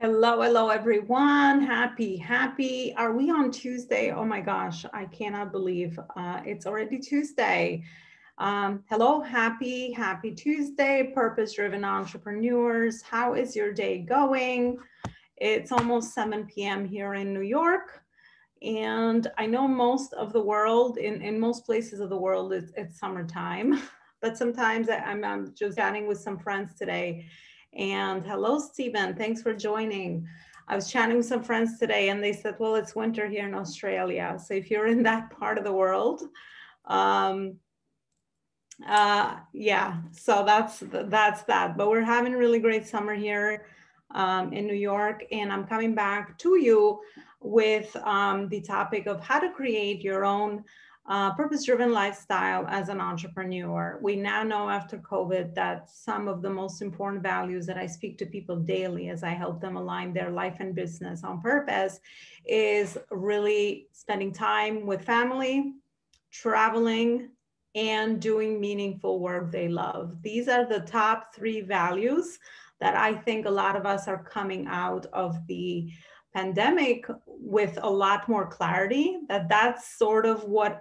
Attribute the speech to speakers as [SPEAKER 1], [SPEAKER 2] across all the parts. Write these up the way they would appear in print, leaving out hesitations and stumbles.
[SPEAKER 1] Hello, hello, everyone. Happy. Are we on Tuesday? Oh my gosh, I cannot believe it's already Tuesday. Hello, happy Tuesday, purpose-driven entrepreneurs. How is your day going? It's almost 7 p.m. here in New York. And I know most of the world, in most places of the world, it's summertime. But sometimes I'm just chatting with some friends today. And hello, Stephen. Thanks for joining. I was chatting with some friends today and they said, well, it's winter here in Australia. So if you're in that part of the world, um, yeah, so that's that. But we're having a really great summer here in New York. And I'm coming back to you with the topic of how to create your own purpose-driven lifestyle as an entrepreneur. We now know after COVID that some of the most important values that I speak to people daily as I help them align their life and business on purpose is really spending time with family, traveling, and doing meaningful work they love. These are the top three values that I think a lot of us are coming out of the pandemic with a lot more clarity, that's sort of what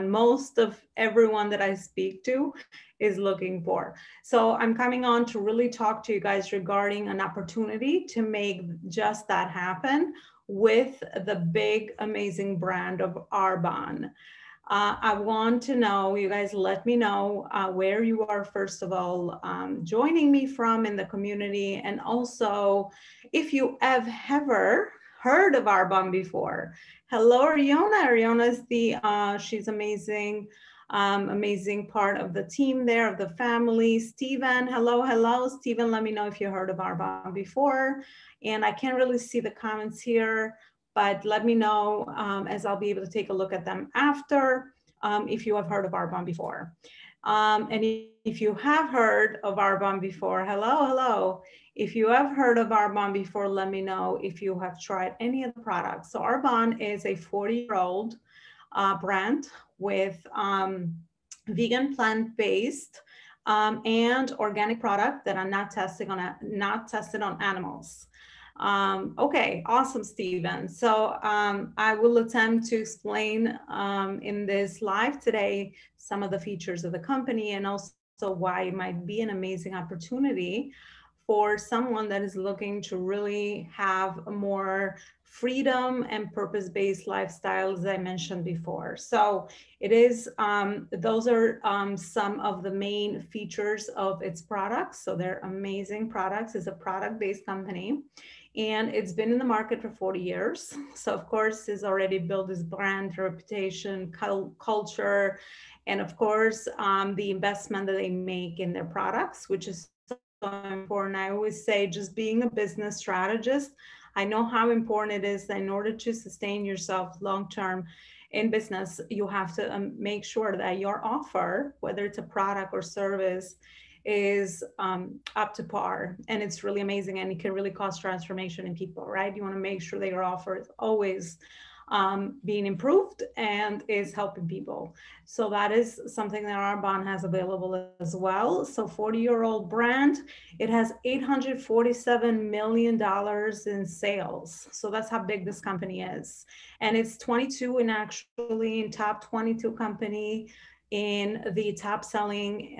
[SPEAKER 1] most of everyone that I speak to is looking for. So I'm coming on to really talk to you guys regarding an opportunity to make just that happen with the big, amazing brand of Arbonne. I want to know, you guys let me know where you are, first of all, joining me from in the community. And also, if you have ever heard of Arbonne before. Hello, Ariona. Ariona is she's amazing, amazing part of the team there, of the family. Stephen, hello. Stephen, let me know if you heard of Arbonne before. And I can't really see the comments here, but let me know as I'll be able to take a look at them after if you have heard of Arbonne before. And if you have heard of Arbonne before, hello. If you have heard of Arbonne before, let me know if you have tried any of the products. So Arbonne is a 40-year-old brand with vegan, plant-based, and organic product that are not tested on animals. Okay, awesome, Stephen. So I will attempt to explain in this live today some of the features of the company and also why it might be an amazing opportunity for someone that is looking to really have a more freedom and purpose-based lifestyle, as I mentioned before. So it is, those are some of the main features of its products. So they're amazing products. It's a product-based company. And it's been in the market for 40 years. So of course, it's already built its brand, reputation, culture, and of course, the investment that they make in their products, which is so important. I always say, just being a business strategist, I know how important it is that in order to sustain yourself long-term in business, you have to make sure that your offer, whether it's a product or service, is up to par, and it's really amazing, and it can really cause transformation in people, right? You want to make sure that your offer is always being improved and is helping people. So that is something that Arbonne has available as well. So 40-year-old brand, it has $847 million in sales. So that's how big this company is. And it's 22 in top 22 company in the top selling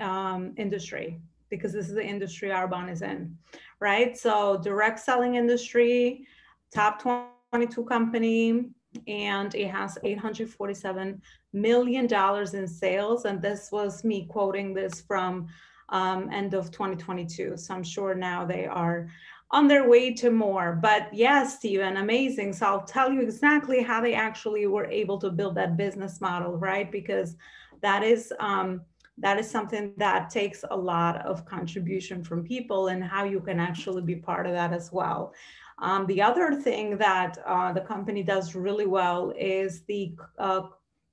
[SPEAKER 1] industry, because this is the industry Arbonne is in, right? So direct selling industry, top 22 company, and it has $847 million in sales. And this was me quoting this from end of 2022. So I'm sure now they are on their way to more. But yes, Stephen, amazing. So I'll tell you exactly how they actually were able to build that business model, right? Because that is something that takes a lot of contribution from people, and how you can actually be part of that as well. The other thing that the company does really well is the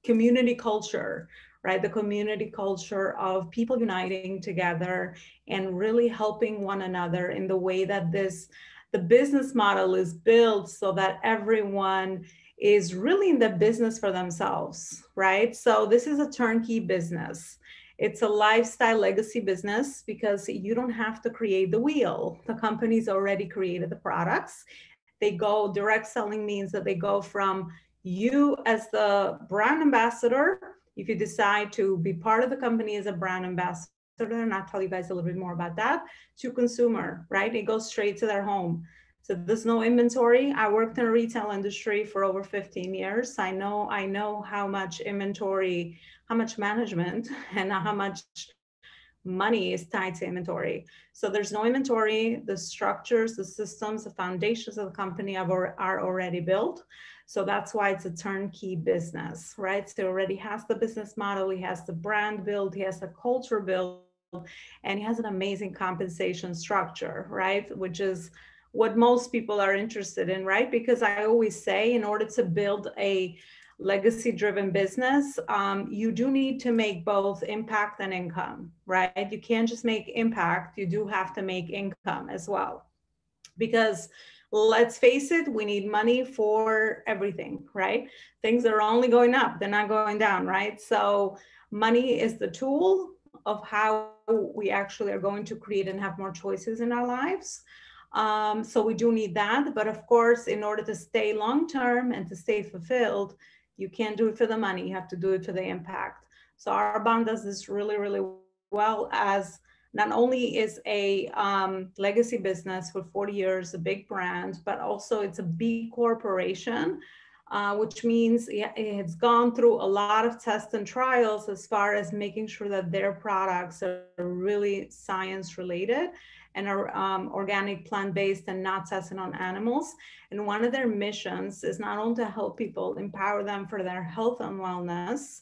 [SPEAKER 1] community culture, right? The community culture of people uniting together and really helping one another in the way that the business model is built, so that everyone is really in the business for themselves, right? So this is a turnkey business. It's a lifestyle legacy business because you don't have to create the wheel. The company's already created the products. They go direct selling means that they go from you as the brand ambassador. If you decide to be part of the company as a brand ambassador, and I'll tell you guys a little bit more about that, to consumer, right? It goes straight to their home. So there's no inventory. I worked in the retail industry for over 15 years. I know how much inventory, how much management, and how much money is tied to inventory. So there's no inventory. The structures, the systems, the foundations of the company are already built. So that's why it's a turnkey business, right? So it already has the business model, he has the brand built, he has the culture built, and he has an amazing compensation structure, right? Which is what most people are interested in, right? Because I always say, in order to build a legacy driven business, you do need to make both impact and income, right? You can't just make impact, you do have to make income as well. Because let's face it, we need money for everything, right? Things are only going up, they're not going down, right? So money is the tool of how we actually are going to create and have more choices in our lives. So we do need that. But of course, in order to stay long term and to stay fulfilled, you can't do it for the money, you have to do it for the impact. So Arbonne does this really, really well, as not only is a legacy business for 40 years, a big brand, but also it's a B corporation, which means it's gone through a lot of tests and trials as far as making sure that their products are really science related and are organic, plant-based, and not tested on animals. And one of their missions is not only to help people, empower them for their health and wellness,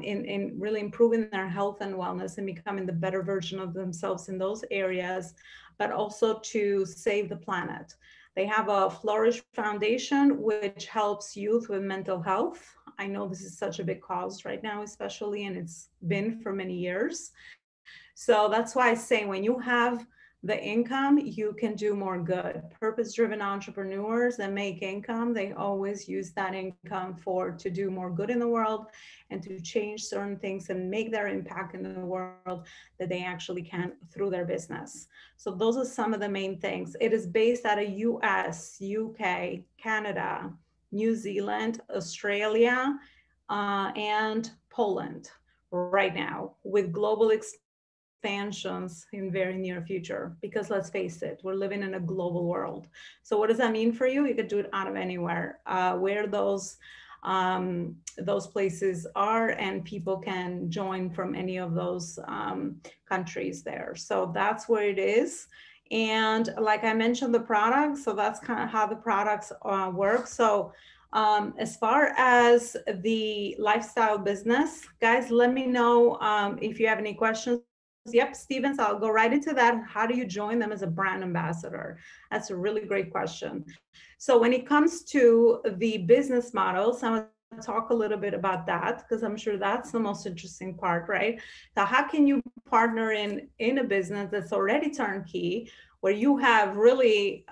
[SPEAKER 1] in really improving their health and wellness and becoming the better version of themselves in those areas, but also to save the planet. They have a Flourish Foundation, which helps youth with mental health. I know this is such a big cause right now, especially, and it's been for many years. So that's why I say, when you have the income, you can do more good. Purpose-driven entrepreneurs that make income, they always use that income to do more good in the world and to change certain things and make their impact in the world that they actually can through their business. So those are some of the main things. It is based out of US, UK, Canada, New Zealand, Australia, and Poland right now, with global expansions in very near future. Because let's face it, we're living in a global world. So what does that mean for you? You could do it out of anywhere, where those places are, and people can join from any of those countries there. So that's where it is. And like I mentioned, the products, so that's kind of how the products work. So as far as the lifestyle business, guys, let me know if you have any questions. Yep, Stevens, I'll go right into that. How do you join them as a brand ambassador? That's a really great question. So when it comes to the business models, I'm going to talk a little bit about that, because I'm sure that's the most interesting part, right? So how can you partner in a business that's already turnkey, where you have really,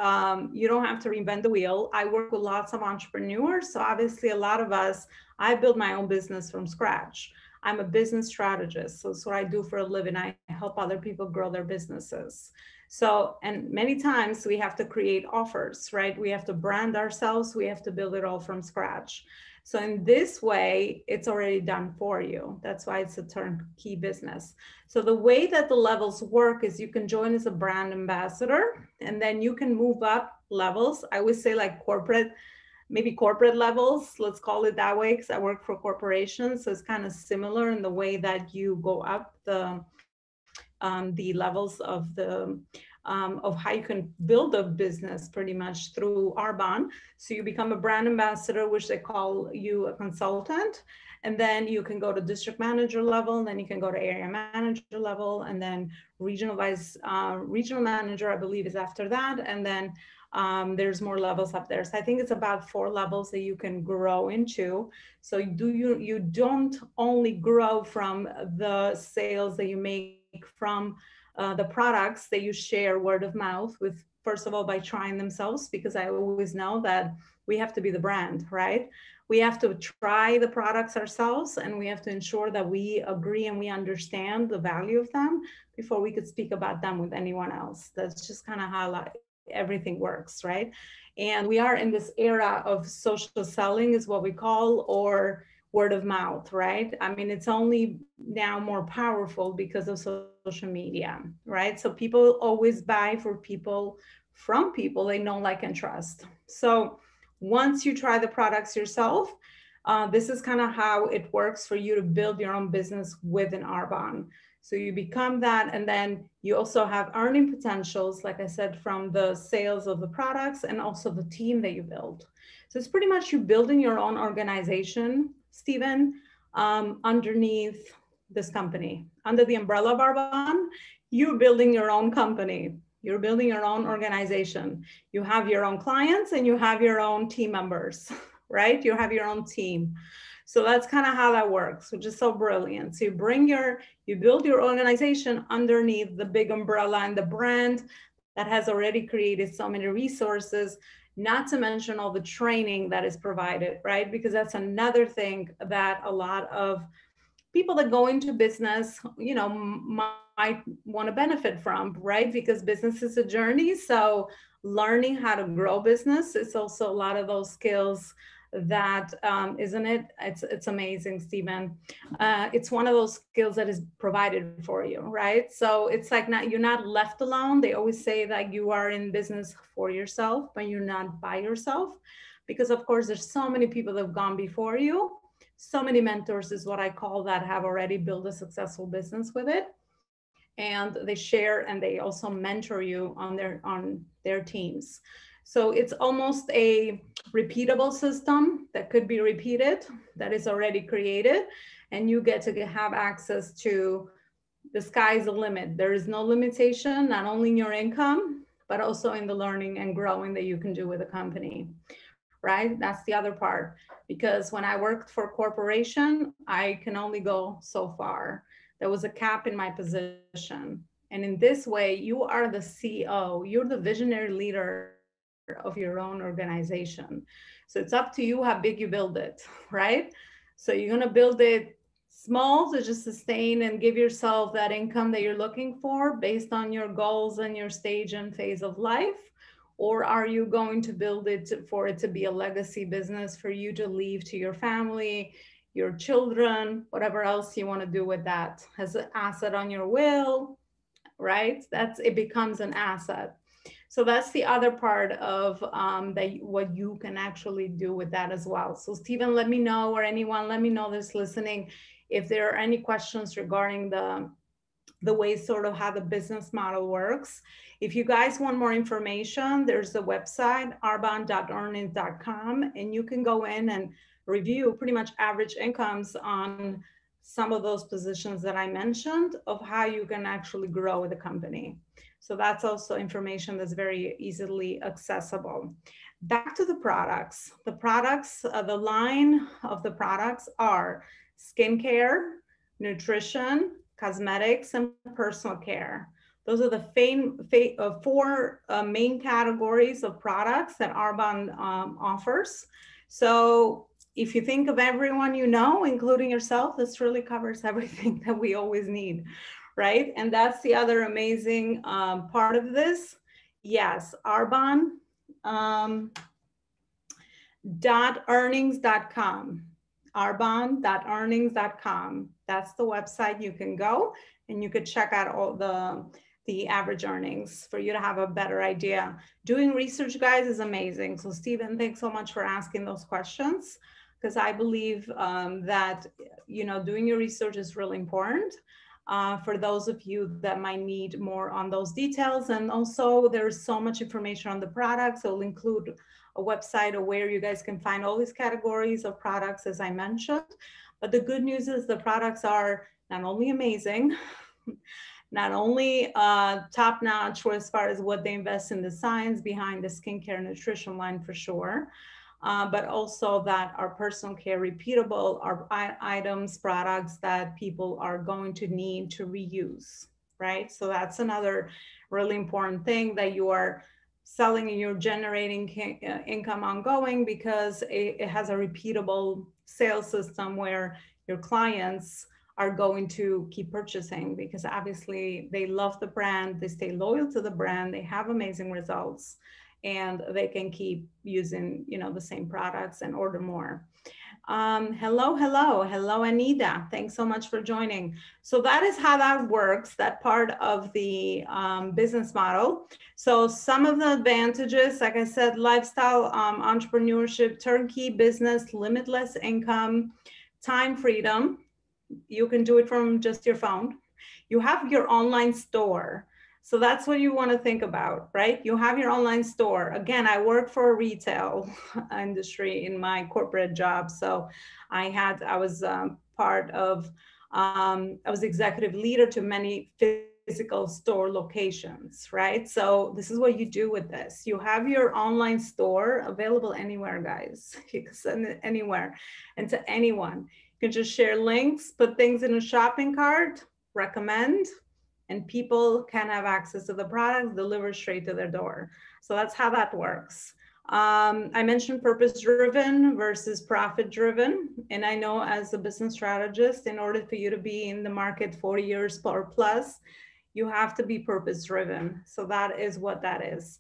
[SPEAKER 1] you don't have to reinvent the wheel. I work with lots of entrepreneurs. So obviously a lot of us, I build my own business from scratch. I'm a business strategist. So that's what I do for a living. I help other people grow their businesses. So, and many times we have to create offers, right? We have to brand ourselves. We have to build it all from scratch. So in this way, it's already done for you. That's why it's a turnkey business. So the way that the levels work is you can join as a brand ambassador, and then you can move up levels. I always say like maybe corporate levels, let's call it that way, because I work for corporations. So it's kind of similar in the way that you go up the levels of how you can build a business pretty much through Arbonne. So you become a brand ambassador, which they call you a consultant. And then you can go to district manager level, and then you can go to area manager level, and then regional manager, I believe, is after that. And then there's more levels up there. So I think it's about 4 levels that you can grow into. So you don't only grow from the sales that you make from the products that you share word of mouth with, first of all, by trying themselves, because I always know that we have to be the brand, right? we have to try the products ourselves, and we have to ensure that we agree and we understand the value of them before we could speak about them with anyone else. That's just kind of how everything works, right? And we are in this era of social selling, is what we call, or word of mouth, right? I mean, it's only now more powerful because of social media, right? So people always buy for people, from people they know, like, and trust. So once you try the products yourself, this is kind of how it works for you to build your own business with an Arbonne. So you become that, and then you also have earning potentials, like I said, from the sales of the products and also the team that you build. So it's pretty much you building your own organization, Stephen, underneath this company. Under the umbrella of Arbonne, you're building your own company. You're building your own organization. You have your own clients and you have your own team members, right? You have your own team. So that's kind of how that works, which is so brilliant. So you build your organization underneath the big umbrella and the brand that has already created so many resources, not to mention all the training that is provided, right? Because that's another thing that a lot of people that go into business, might want to benefit from, right? Because business is a journey. So learning how to grow business is also a lot of those skills that, isn't it? It's amazing, Stephen. It's one of those skills that is provided for you, right? So it's like, you're not left alone. They always say that you are in business for yourself, but you're not by yourself, because of course there's so many people that have gone before you. So many mentors is what I call, that have already built a successful business with it, and they share and they also mentor you on their teams. So it's almost a repeatable system that could be repeated, that is already created, and you get to have access to, the sky's the limit. There is no limitation, not only in your income, but also in the learning and growing that you can do with a company, right? That's the other part. Because when I worked for a corporation, I can only go so far. There was a cap in my position. And in this way, you are the CEO, you're the visionary leader of your own organization. So it's up to you how big you build it, right? So you're going to build it small to just sustain and give yourself that income that you're looking for based on your goals and your stage and phase of life? Or are you going to build it for it to be a legacy business for you to leave to your family, your children, whatever else you want to do with that, as an asset on your will, right? It becomes an asset. So that's the other part of, that, what you can actually do with that as well. So Stephen, let me know, or anyone, let me know that's listening, if there are any questions regarding the way, sort of how the business model works. If you guys want more information, there's a website, arbonne.earnings.com, and you can go in and review pretty much average incomes on some of those positions that I mentioned, of how you can actually grow the company. So that's also information that's very easily accessible. Back to the products. The products, the line of the products are skincare, nutrition, cosmetics, and personal care. Those are the four main categories of products that Arbonne offers. So if you think of everyone you know, including yourself, this really covers everything that we always need, right? And that's the other amazing part of this. Yes, Arbonne .earnings.com. arbonne.earnings.com. That's the website you can go, and you could check out all the average earnings for you to have a better idea. Doing research, guys, is amazing. So Stephen, thanks so much for asking those questions, because I believe that, doing your research is really important for those of you that might need more on those details. And also there's so much information on the products. I'll include a website of where you guys can find all these categories of products, as I mentioned. But the good news is the products are not only amazing, not only top notch as far as what they invest in the science behind the skincare nutrition line for sure, but also that are personal care repeatable, are items, products that people are going to need to reuse, right? So that's another really important thing, that you are selling and you're generating income ongoing because it has a repeatable sales system where your clients are going to keep purchasing because obviously they love the brand, they stay loyal to the brand, they have amazing results, and they can keep using, you know, the same products and order more. Hello, Anita. Thanks so much for joining. So that is how that works, that part of the business model. So some of the advantages, like I said, lifestyle, entrepreneurship, turnkey business, limitless income, time freedom. You can do it from just your phone. You have your online store. So that's what you want to think about, right? You have your online store. Again, I work for a retail industry in my corporate job. So I was part of, I was executive leader to many physical store locations, right? So this is what you do with this. You have your online store available anywhere, guys. You can send it anywhere and to anyone. You can just share links, put things in a shopping cart, recommend, and people can have access to the products delivered straight to their door. So that's how that works. I mentioned purpose-driven versus profit-driven. And I know as a business strategist, in order for you to be in the market 40 years or plus, you have to be purpose-driven. So that is what that is.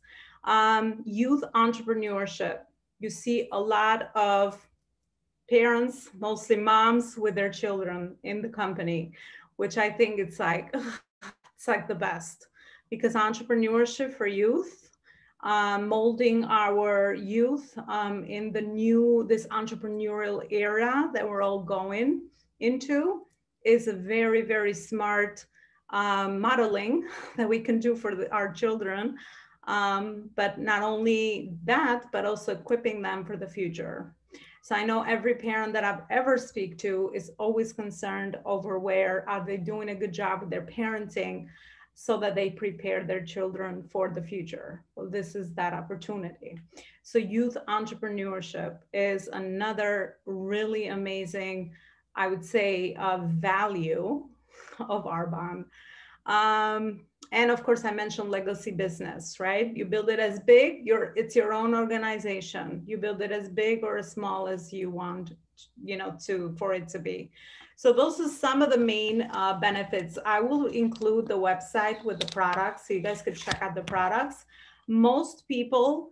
[SPEAKER 1] Youth entrepreneurship. You see a lot of parents, mostly moms with their children in the company, which I think it's like the best, because entrepreneurship for youth, molding our youth in this entrepreneurial era that we're all going into is a very, very smart modeling that we can do for our children. But not only that, but also equipping them for the future. So I know every parent that I've ever speak to is always concerned over where are they doing a good job with their parenting so that they prepare their children for the future. Well, this is that opportunity. So youth entrepreneurship is another really amazing, I would say, value of Arbonne. And of course, I mentioned legacy business, right? You build it as big, it's your own organization. You build it as big or as small as you want, you know, for it to be. So those are some of the main benefits. I will include the website with the products so you guys could check out the products. Most people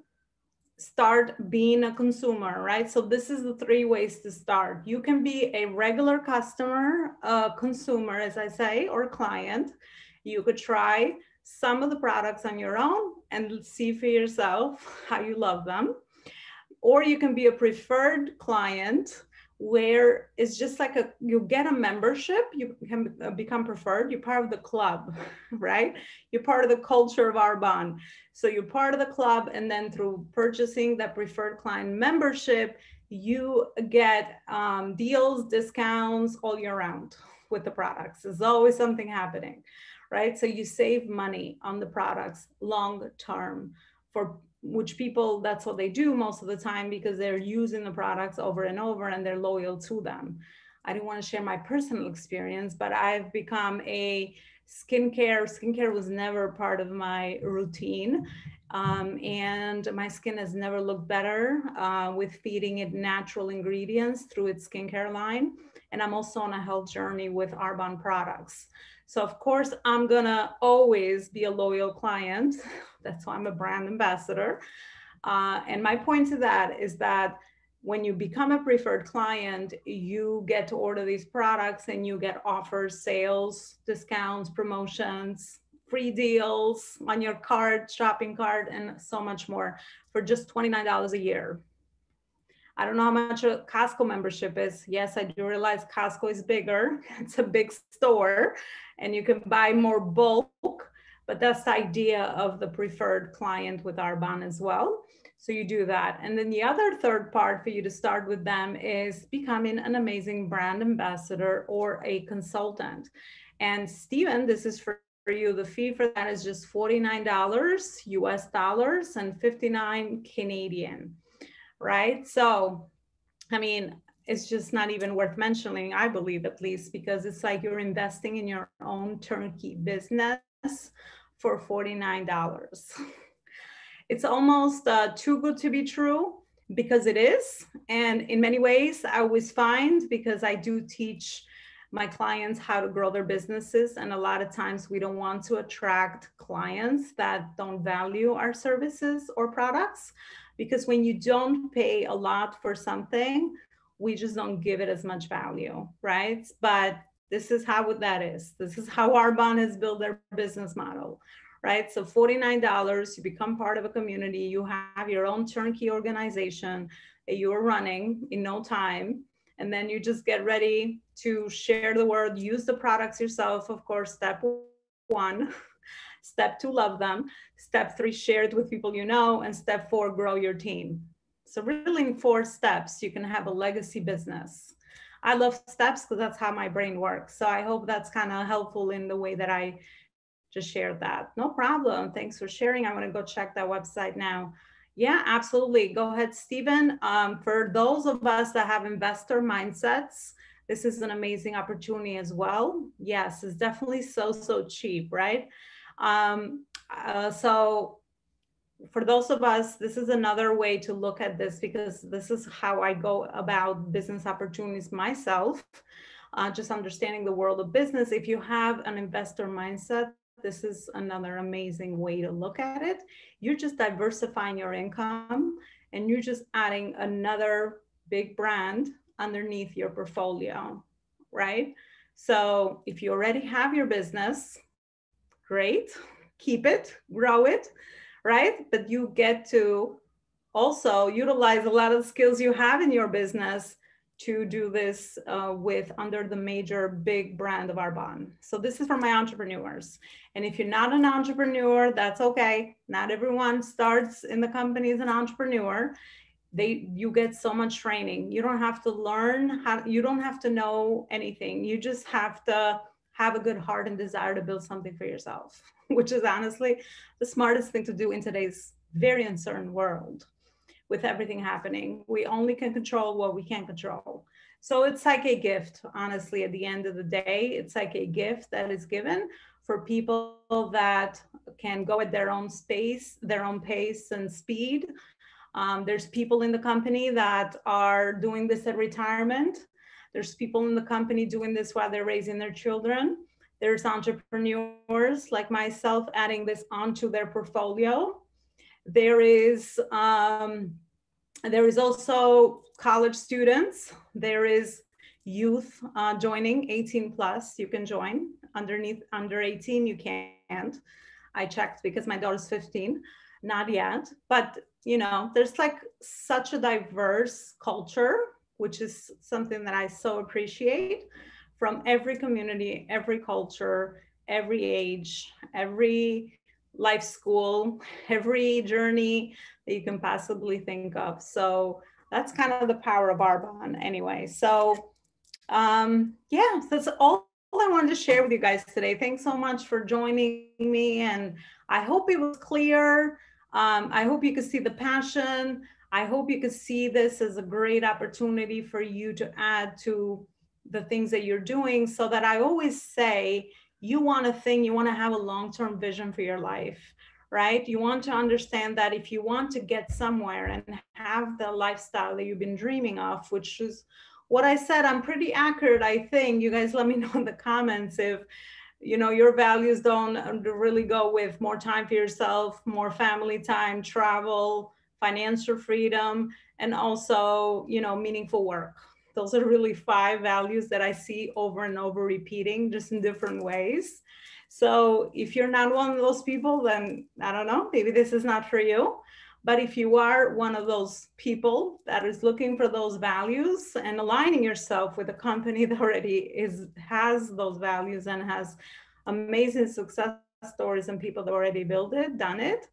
[SPEAKER 1] start being a consumer, right? So this is the 3 ways to start. You can be a regular customer, consumer, as I say, or client. You could try some of the products on your own and see for yourself how you love them. Or you can be a preferred client where it's just like you get a membership, you can become preferred, you're part of the club, right? You're part of the culture of Arbonne. So you're part of the club, and then through purchasing that preferred client membership, you get deals, discounts all year round with the products. There's always something happening, right? So you save money on the products long term, for which people, that's what they do most of the time because they're using the products over and over and they're loyal to them. I didn't want to share my personal experience, but I've become a skincare was never part of my routine. And my skin has never looked better with feeding it natural ingredients through its skincare line. And I'm also on a health journey with Arbonne products. So of course, I'm gonna always be a loyal client. That's why I'm a brand ambassador. And my point to that is that when you become a preferred client, you get to order these products and you get offers, sales, discounts, promotions, free deals on your card, shopping cart, and so much more for just $29 a year. I don't know how much a Costco membership is. Yes, I do realize Costco is bigger. It's a big store and you can buy more bulk, but that's the idea of the preferred client with Arbonne as well. So you do that. And then the other third part for you to start with them is becoming an amazing brand ambassador or a consultant. And Steven, this is for you. The fee for that is just $49 US dollars and 59 Canadian. Right? So, I mean, it's just not even worth mentioning, I believe, at least, because it's like you're investing in your own turnkey business for $49. It's almost too good to be true, because it is. And in many ways, I always find, because I do teach my clients how to grow their businesses, and a lot of times we don't want to attract clients that don't value our services or products, because when you don't pay a lot for something, we just don't give it as much value, right? But this is how that is. This is how Arbonne has built their business model, right? So $49, you become part of a community, you have your own turnkey organization that you're running in no time. And then you just get ready to share the word, use the products yourself, of course, step one. Step two, love them. Step three, share it with people you know. And step four, grow your team. So really in 4 steps, you can have a legacy business. I love steps because that's how my brain works. So I hope that's kind of helpful in the way that I just shared that. No problem. Thanks for sharing. I'm going to go check that website now. Yeah, absolutely. Go ahead, Stephen. For those of us that have investor mindsets, this is an amazing opportunity as well. Yes, it's definitely so cheap, right? So for those of us, this is another way to look at this, because this is how I go about business opportunities myself, just understanding the world of business. If you have an investor mindset, this is another amazing way to look at it. You're just diversifying your income, and you're just adding another big brand underneath your portfolio, right? So if you already have your business, great, keep it, grow it, right? But you get to also utilize a lot of skills you have in your business to do this with under the major big brand of Arbonne. So this is for my entrepreneurs. And if you're not an entrepreneur, that's okay. Not everyone starts in the company as an entrepreneur. You get so much training. You don't have to learn how, you don't have to know anything. You just have to have a good heart and desire to build something for yourself, which is honestly the smartest thing to do in today's very uncertain world. With everything happening, we only can control what we can control. So it's like a gift, honestly, at the end of the day. It's like a gift that is given for people that can go at their own space, their own pace and speed. There's people in the company that are doing this at retirement. There's people in the company doing this while they're raising their children. There's entrepreneurs like myself adding this onto their portfolio. There is also college students. There is youth joining, 18 plus. You can join. Under 18, you can't. I checked because my daughter's 15. Not yet, but you know, there's like such a diverse culture, which is something that I so appreciate, from every community, every culture, every age, every life school, every journey that you can possibly think of. So that's kind of the power of Arbonne anyway. So yeah, that's all I wanted to share with you guys today. Thanks so much for joining me. And I hope it was clear. I hope you could see the passion. I hope you could see this as a great opportunity for you to add to the things that you're doing, so that I always say, you want a thing, you want to have a long-term vision for your life, right? You want to understand that if you want to get somewhere and have the lifestyle that you've been dreaming of, which is what I said, I'm pretty accurate, I think. You guys let me know in the comments if, you know, your values don't really go with more time for yourself, more family time, travel, financial freedom, and also, you know, meaningful work. Those are really 5 values that I see over and over repeating, just in different ways. So if you're not one of those people, then I don't know, maybe this is not for you. But if you are one of those people that is looking for those values and aligning yourself with a company that already has those values and has amazing success stories and people that already built it, done it,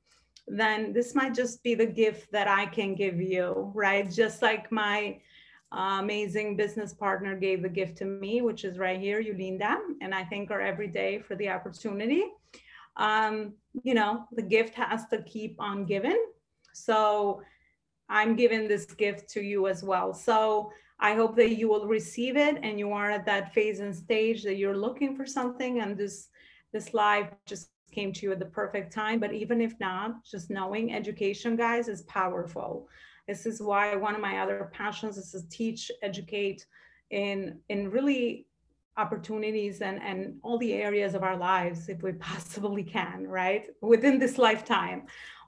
[SPEAKER 1] then this might just be the gift that I can give you, right? Just like my amazing business partner gave the gift to me, which is right here, Yulinda, and I thank her every day for the opportunity. You know, the gift has to keep on giving. So I'm giving this gift to you as well. So I hope that you will receive it, and you are at that phase and stage that you're looking for something, and this life just came to you at the perfect time. But even if not, just knowing education, guys, is powerful. This is why one of my other passions is to teach, educate in really opportunities and all the areas of our lives, if we possibly can, right? Within this lifetime.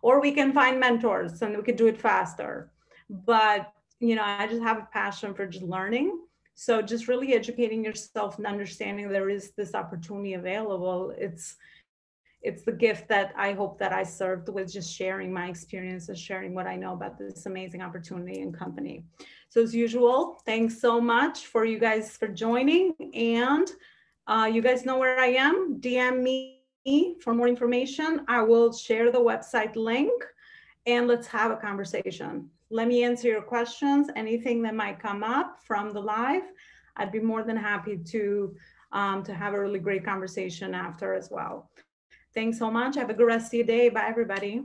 [SPEAKER 1] Or we can find mentors and we could do it faster. But, you know, I just have a passion for just learning. So just really educating yourself and understanding there is this opportunity available. It's the gift that I hope that I served with, just sharing my experiences, sharing what I know about this amazing opportunity and company. So as usual, thanks so much for you guys for joining. And you guys know where I am. DM me for more information. I will share the website link and let's have a conversation. Let me answer your questions, anything that might come up from the live. I'd be more than happy to have a really great conversation after as well. Thanks so much. Have a good rest of your day. Bye, everybody.